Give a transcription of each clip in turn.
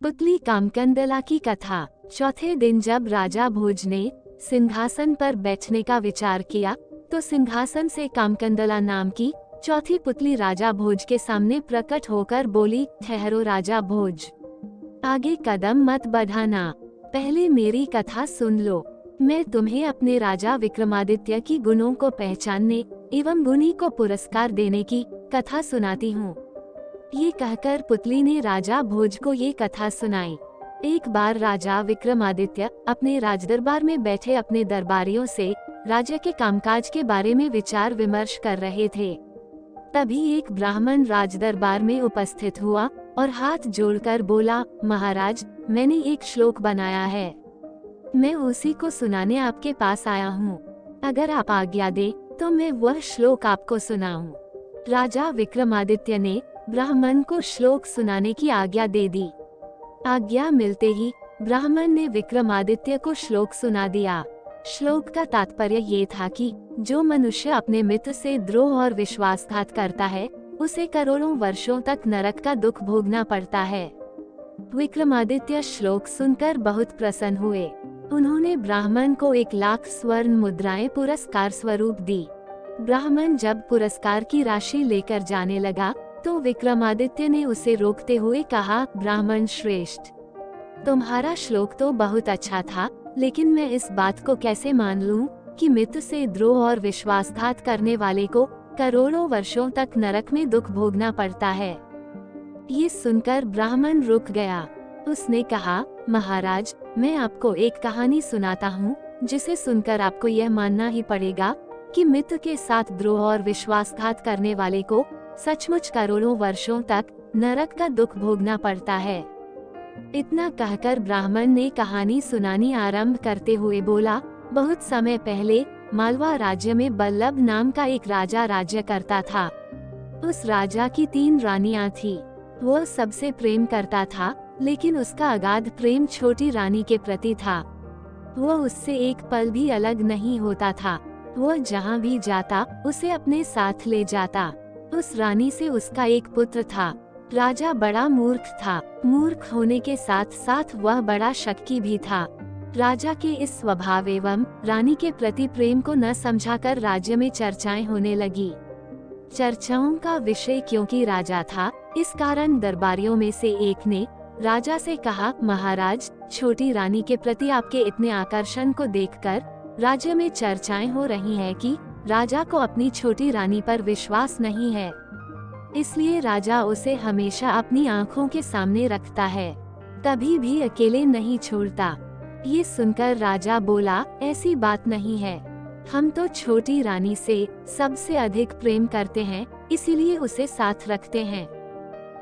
पुतली कामकंदला की कथा। चौथे दिन जब राजा भोज ने सिंहासन पर बैठने का विचार किया तो सिंहासन से कामकंदला नाम की चौथी पुतली राजा भोज के सामने प्रकट होकर बोली, ठहरो राजा भोज, आगे कदम मत बढ़ाना, पहले मेरी कथा सुन लो। मैं तुम्हें अपने राजा विक्रमादित्य की गुणों को पहचानने एवं गुणी को पुरस्कार देने की कथा सुनाती हूँ। ये कहकर पुतली ने राजा भोज को ये कथा सुनाई। एक बार राजा विक्रमादित्य अपने राजदरबार में बैठे अपने दरबारियों से राज्य के कामकाज के बारे में विचार विमर्श कर रहे थे। तभी एक ब्राह्मण राजदरबार में उपस्थित हुआ और हाथ जोड़कर बोला, महाराज, मैंने एक श्लोक बनाया है, मैं उसी को सुनाने आपके पास आया हूँ। अगर आप आज्ञा दे तो मैं वह श्लोक आपको सुनाऊं। राजा विक्रमादित्य ने ब्राह्मण को श्लोक सुनाने की आज्ञा दे दी। आज्ञा मिलते ही ब्राह्मण ने विक्रमादित्य को श्लोक सुना दिया। श्लोक का तात्पर्य ये था कि जो मनुष्य अपने मित्र से द्रोह और विश्वासघात करता है उसे करोड़ों वर्षों तक नरक का दुख भोगना पड़ता है। विक्रमादित्य श्लोक सुनकर बहुत प्रसन्न हुए। उन्होंने ब्राह्मण को 1,00,000 स्वर्ण मुद्राएं पुरस्कार स्वरूप दी। ब्राह्मण जब पुरस्कार की राशि लेकर जाने लगा तो विक्रमादित्य ने उसे रोकते हुए कहा, ब्राह्मण श्रेष्ठ, तुम्हारा श्लोक तो बहुत अच्छा था, लेकिन मैं इस बात को कैसे मान लूं कि मित्र से द्रोह और विश्वासघात करने वाले को करोड़ों वर्षों तक नरक में दुख भोगना पड़ता है। ये सुनकर ब्राह्मण रुक गया। उसने कहा, महाराज, मैं आपको एक कहानी सुनाता हूँ जिसे सुनकर आपको यह मानना ही पड़ेगा कि मित्र के साथ द्रोह और विश्वासघात करने वाले को सचमुच करोड़ों वर्षों तक नरक का दुख भोगना पड़ता है। इतना कहकर ब्राह्मण ने कहानी सुनानी आरंभ करते हुए बोला, बहुत समय पहले मालवा राज्य में बल्लभ नाम का एक राजा राज्य करता था। उस राजा की 3 रानियां थी। वह सबसे प्रेम करता था, लेकिन उसका अगाध प्रेम छोटी रानी के प्रति था। वह उससे एक पल भी अलग नहीं होता था। वह जहाँ भी जाता उसे अपने साथ ले जाता। उस रानी से उसका एक पुत्र था। राजा बड़ा मूर्ख था। मूर्ख होने के साथ साथ वह बड़ा शक्की भी था। राजा के इस स्वभाव एवं रानी के प्रति प्रेम को न समझाकर राज्य में चर्चाएं होने लगी। चर्चाओं का विषय क्योंकि राजा था, इस कारण दरबारियों में से एक ने राजा से कहा, महाराज, छोटी रानी के प्रति आपके इतने आकर्षण को देखकर राज्य में चर्चाएं हो रही हैं कि राजा को अपनी छोटी रानी पर विश्वास नहीं है, इसलिए राजा उसे हमेशा अपनी आंखों के सामने रखता है, कभी भी अकेले नहीं छोड़ता। ये सुनकर राजा बोला, ऐसी बात नहीं है, हम तो छोटी रानी से सबसे अधिक प्रेम करते हैं, इसीलिए उसे साथ रखते हैं।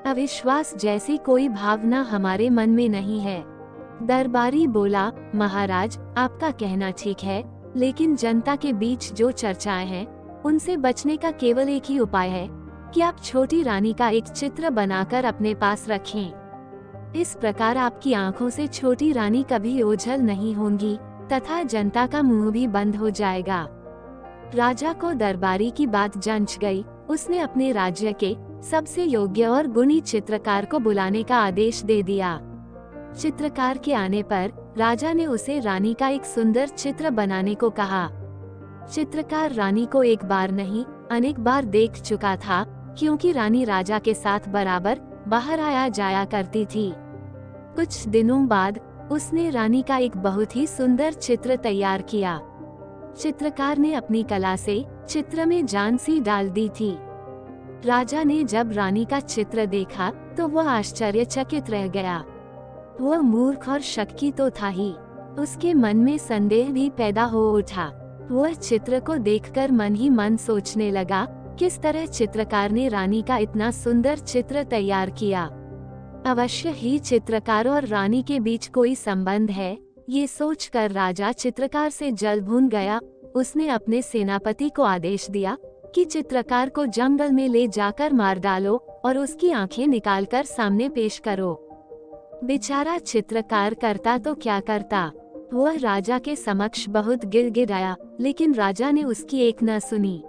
अविश्वास जैसी कोई भावना हमारे मन में नहीं है। दरबारी बोला, महाराज, आपका कहना ठीक है, लेकिन जनता के बीच जो चर्चाएं हैं उनसे बचने का केवल एक ही उपाय है कि आप छोटी रानी का एक चित्र बनाकर अपने पास रखें। इस प्रकार आपकी आंखों से छोटी रानी कभी ओझल नहीं होंगी तथा जनता का मुंह भी बंद हो जाएगा। राजा को दरबारी की बात जंच गई। उसने अपने राज्य के सबसे योग्य और गुणी चित्रकार को बुलाने का आदेश दे दिया। चित्रकार के आने पर राजा ने उसे रानी का एक सुंदर चित्र बनाने को कहा। चित्रकार रानी को एक बार नहीं अनेक बार देख चुका था, क्योंकि रानी राजा के साथ बराबर बाहर आया जाया करती थी। कुछ दिनों बाद उसने रानी का एक बहुत ही सुंदर चित्र तैयार किया। चित्रकार ने अपनी कला से चित्र में जान सी डाल दी थी। राजा ने जब रानी का चित्र देखा तो वह आश्चर्यचकित रह गया। वह मूर्ख और शक्की तो था ही, उसके मन में संदेह भी पैदा हो उठा। वह चित्र को देखकर मन ही मन सोचने लगा, किस तरह चित्रकार ने रानी का इतना सुंदर चित्र तैयार किया। अवश्य ही चित्रकार और रानी के बीच कोई संबंध है। ये सोचकर राजा चित्रकार से जल भून गया। उसने अपने सेनापति को आदेश दिया कि चित्रकार को जंगल में ले जाकर मार डालो और उसकी आंखें निकालकर सामने पेश करो। बेचारा चित्रकार करता तो क्या करता, वह राजा के समक्ष बहुत गिड़गिड़ाया, लेकिन राजा ने उसकी एक न सुनी।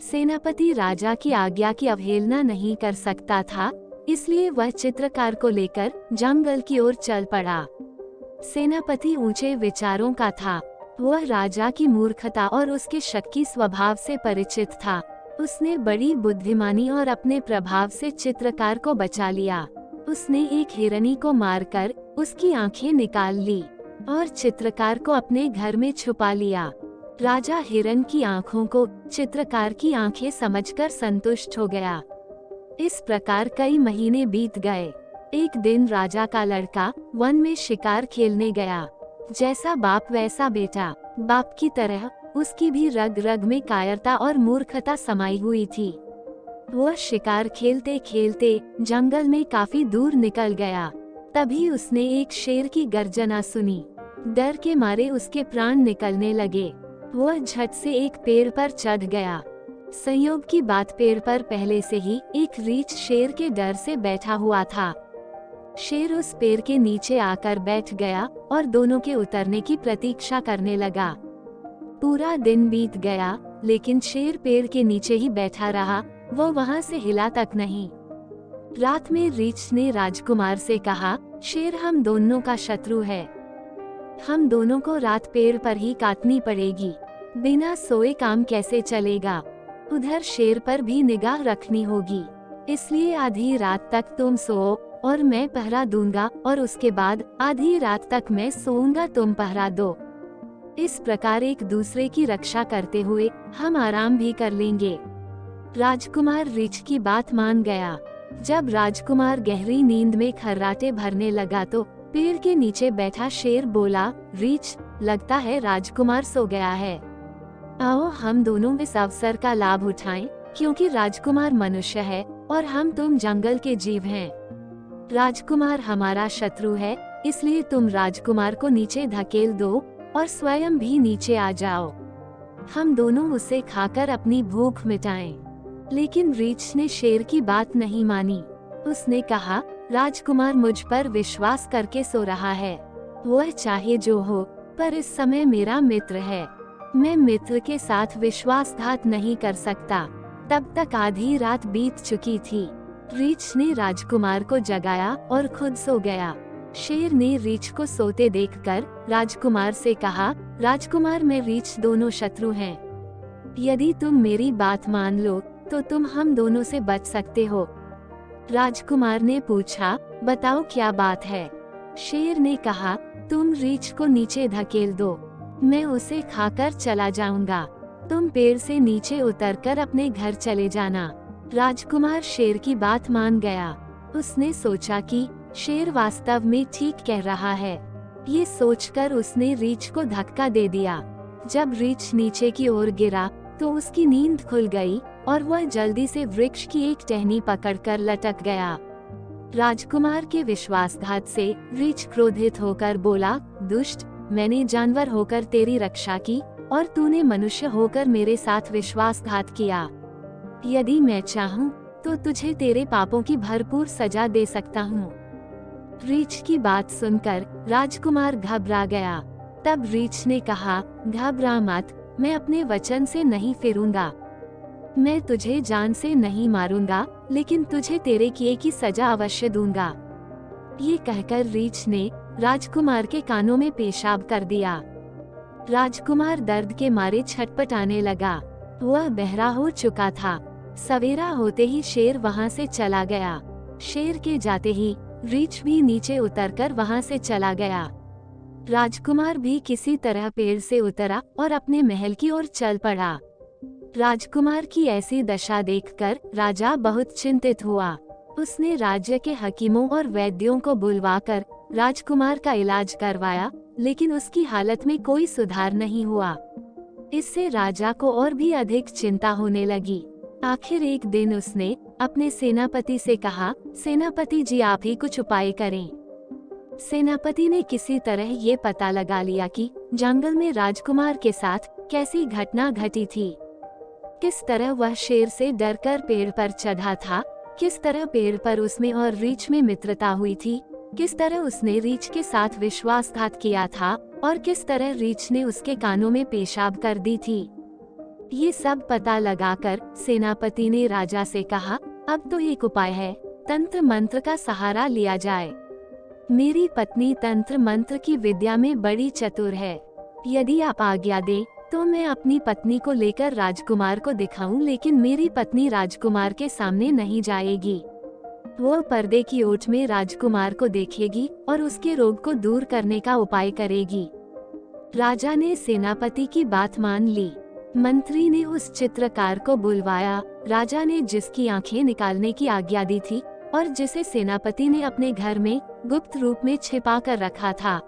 सेनापति राजा की आज्ञा की अवहेलना नहीं कर सकता था, इसलिए वह चित्रकार को लेकर जंगल की ओर चल पड़ा। सेनापति ऊंचे विचारों का था। वह राजा की मूर्खता और उसके शक्की स्वभाव से परिचित था। उसने बड़ी बुद्धिमानी और अपने प्रभाव से चित्रकार को बचा लिया। उसने एक हिरनी को मारकर उसकी आंखें निकाल ली और चित्रकार को अपने घर में छुपा लिया। राजा हिरन की आंखों को चित्रकार की आंखें समझकर संतुष्ट हो गया। इस प्रकार कई महीने बीत गए। एक दिन राजा का लड़का वन में शिकार खेलने गया। जैसा बाप वैसा बेटा। बाप की तरह उसकी भी रग रग में कायरता और मूर्खता समाई हुई थी। वह शिकार खेलते खेलते जंगल में काफी दूर निकल गया। तभी उसने एक शेर की गर्जना सुनी। डर के मारे उसके प्राण निकलने लगे। वह झट से एक पेड़ पर चढ़ गया। संयोग की बात, पेड़ पर पहले से ही एक रीछ शेर के डर से बैठा हुआ था। शेर उस पेड़ के नीचे आकर बैठ गया और दोनों के उतरने की प्रतीक्षा करने लगा। पूरा दिन बीत गया, लेकिन शेर पेड़ के नीचे ही बैठा रहा। वो वहां से हिला तक नहीं। रात में रीछ ने राजकुमार से कहा, शेर हम दोनों का शत्रु है। हम दोनों को रात पेड़ पर ही काटनी पड़ेगी। बिना सोए काम कैसे चलेगा? उधर शेर पर भी निगाह रखनी होगी। इसलिए आधी रात तक तुम सो और मैं पहरा दूंगा, और उसके बाद आधी रात तक मैं सोऊंगा, तुम पहरा दो। इस प्रकार एक दूसरे की रक्षा करते हुए हम आराम भी कर लेंगे। राजकुमार रीछ की बात मान गया। जब राजकुमार गहरी नींद में खर्राटे भरने लगा तो पेड़ के नीचे बैठा शेर बोला, रीछ, लगता है राजकुमार सो गया है। आओ हम दोनों इस अवसर का लाभ उठाएं, क्योंकि राजकुमार मनुष्य है और हम तुम जंगल के जीव हैं। राजकुमार हमारा शत्रु है, इसलिए तुम राजकुमार को नीचे धकेल दो और स्वयं भी नीचे आ जाओ। हम दोनों उसे खाकर अपनी भूख मिटाएं। लेकिन रीछ ने शेर की बात नहीं मानी। उसने कहा, राजकुमार मुझ पर विश्वास करके सो रहा है। वह चाहे जो हो, पर इस समय मेरा मित्र है। मैं मित्र के साथ विश्वासघात नहीं कर सकता। तब तक आधी रात बीत चुकी थी। रीछ ने राजकुमार को जगाया और खुद सो गया। शेर ने रीछ को सोते देखकर राजकुमार से कहा, राजकुमार मैं रीछ दोनों शत्रु हैं। यदि तुम मेरी बात मान लो तो तुम हम दोनों से बच सकते हो। राजकुमार ने पूछा, बताओ क्या बात है? शेर ने कहा, तुम रीछ को नीचे धकेल दो, मैं उसे खाकर चला जाऊंगा। तुम पेड़ से नीचे उतरकर अपने घर चले जाना। राजकुमार शेर की बात मान गया। उसने सोचा कि शेर वास्तव में ठीक कह रहा है। ये सोचकर उसने रीछ को धक्का दे दिया। जब रीछ नीचे की ओर गिरा तो उसकी नींद खुल गई और वह जल्दी से वृक्ष की एक टहनी पकड़कर लटक गया। राजकुमार के विश्वासघात से रीछ क्रोधित होकर बोला, दुष्ट, मैंने जानवर होकर तेरी रक्षा की और तूने मनुष्य होकर मेरे साथ विश्वासघात किया। यदि मैं चाहूँ तो तुझे तेरे पापों की भरपूर सजा दे सकता हूँ। रीछ की बात सुनकर राजकुमार घबरा गया। तब रीछ ने कहा, घबरा मत, मैं अपने वचन से नहीं फिरूंगा। मैं तुझे जान से नहीं मारूंगा, लेकिन तुझे तेरे किए की सजा अवश्य दूंगा। ये कहकर रीछ ने राजकुमार के कानों में पेशाब कर दिया। राजकुमार दर्द के मारे छटपटाने लगा। वह बहरा हो चुका था। सवेरा होते ही शेर वहां से चला गया। शेर के जाते ही रीछ भी नीचे उतरकर वहां से चला गया। राजकुमार भी किसी तरह पेड़ से उतरा और अपने महल की ओर चल पड़ा। राजकुमार की ऐसी दशा देखकर राजा बहुत चिंतित हुआ। उसने राज्य के हकीमों और वैद्यों को बुलवाकर राजकुमार का इलाज करवाया, लेकिन उसकी हालत में कोई सुधार नहीं हुआ। इससे राजा को और भी अधिक चिंता होने लगी। आखिर एक दिन उसने अपने सेनापति से कहा, सेनापति जी आप ही कुछ उपाय करें। सेनापति ने किसी तरह ये पता लगा लिया कि जंगल में राजकुमार के साथ कैसी घटना घटी थी। किस तरह वह शेर से डरकर पेड़ पर चढ़ा था, किस तरह पेड़ पर उसमें और रीछ में मित्रता हुई थी, किस तरह उसने रीछ के साथ विश्वासघात किया था और किस तरह रीछ ने उसके कानों में पेशाब कर दी थी। ये सब पता लगाकर सेनापति ने राजा से कहा, अब तो एक उपाय है, तंत्र मंत्र का सहारा लिया जाए। मेरी पत्नी तंत्र मंत्र की विद्या में बड़ी चतुर है। यदि आप आज्ञा दें तो मैं अपनी पत्नी को लेकर राजकुमार को दिखाऊं, लेकिन मेरी पत्नी राजकुमार के सामने नहीं जाएगी। वो पर्दे की ओट में राजकुमार को देखेगी और उसके रोग को दूर करने का उपाय करेगी। राजा ने सेनापति की बात मान ली। मंत्री ने उस चित्रकार को बुलवाया। राजा ने जिसकी आंखें निकालने की आज्ञा दी थी और जिसे सेनापति ने अपने घर में गुप्त रूप में छिपा कर रखा था,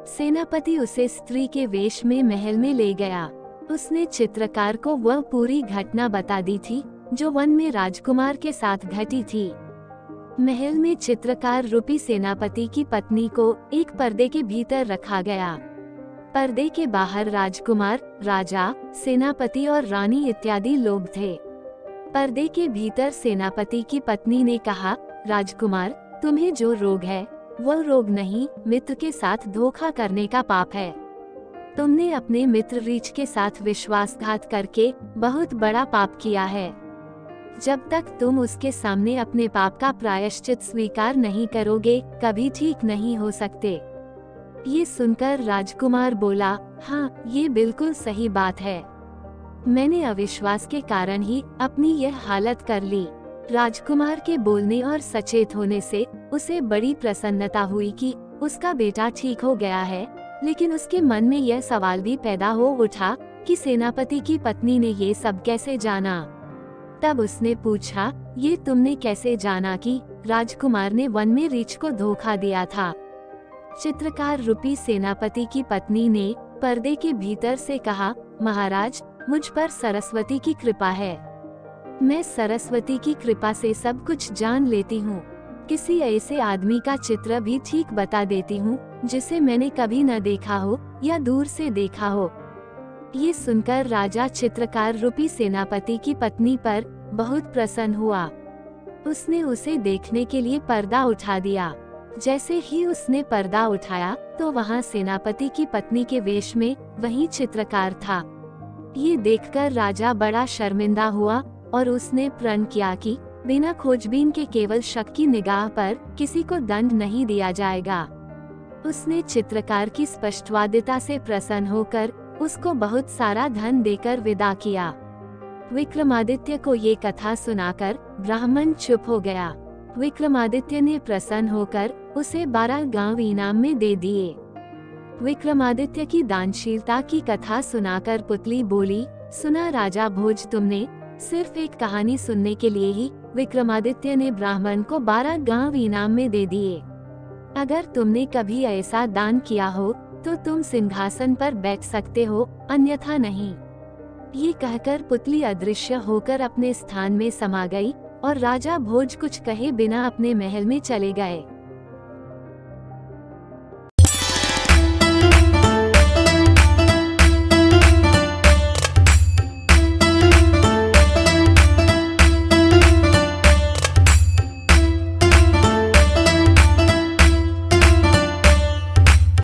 सेनापति उसे स्त्री के वेश में महल में ले गया। उसने चित्रकार को वह पूरी घटना बता दी थी जो वन में राजकुमार के साथ घटी थी। महल में चित्रकार रूपी सेनापति की पत्नी को एक पर्दे के भीतर रखा गया। पर्दे के बाहर राजकुमार, राजा, सेनापति और रानी इत्यादि लोग थे। पर्दे के भीतर सेनापति की पत्नी ने कहा, राजकुमार, तुम्हें जो रोग है वह रोग नहीं, मित्र के साथ धोखा करने का पाप है। तुमने अपने मित्र रीछ के साथ विश्वासघात करके बहुत बड़ा पाप किया है। जब तक तुम उसके सामने अपने पाप का प्रायश्चित स्वीकार नहीं करोगे, कभी ठीक नहीं हो सकते। ये सुनकर राजकुमार बोला, हाँ, ये बिल्कुल सही बात है। मैंने अविश्वास के कारण ही अपनी यह हालत कर ली। राजकुमार के बोलने और सचेत होने से उसे बड़ी प्रसन्नता हुई कि उसका बेटा ठीक हो गया है, लेकिन उसके मन में यह सवाल भी पैदा हो उठा कि सेनापति की पत्नी ने ये सब कैसे जाना। तब उसने पूछा, ये तुमने कैसे जाना कि राजकुमार ने वन में रीछ को धोखा दिया था? चित्रकार रूपी सेनापति की पत्नी ने पर्दे के भीतर से कहा, महाराज, मुझ पर सरस्वती की कृपा है। मैं सरस्वती की कृपा से सब कुछ जान लेती हूँ। किसी ऐसे आदमी का चित्र भी ठीक बता देती हूँ जिसे मैंने कभी न देखा हो या दूर से देखा हो। ये सुनकर राजा चित्रकार रूपी सेनापति की पत्नी पर बहुत प्रसन्न हुआ। उसने उसे देखने के लिए पर्दा उठा दिया। जैसे ही उसने पर्दा उठाया तो वहाँ सेनापति की पत्नी के वेश में वही चित्रकार था। ये देखकर राजा बड़ा शर्मिंदा हुआ और उसने प्रण किया कि बिना खोजबीन के केवल शक की निगाह पर किसी को दंड नहीं दिया जाएगा। उसने चित्रकार की स्पष्टवादिता से प्रसन्न होकर उसको बहुत सारा धन देकर विदा किया। विक्रमादित्य को ये कथा सुनाकर ब्राह्मण चुप हो गया। विक्रमादित्य ने प्रसन्न होकर उसे 12 गांव इनाम में दे दिए। विक्रमादित्य की दानशीलता की कथा सुनाकर पुतली बोली, सुना राजा भोज, तुमने सिर्फ एक कहानी सुनने के लिए ही विक्रमादित्य ने ब्राह्मण को 12 गांव इनाम में दे दिए। अगर तुमने कभी ऐसा दान किया हो तो तुम सिंहासन पर बैठ सकते हो, अन्यथा नहीं। ये कहकर पुतली अदृश्य होकर अपने स्थान में समा गई और राजा भोज कुछ कहे बिना अपने महल में चले गए।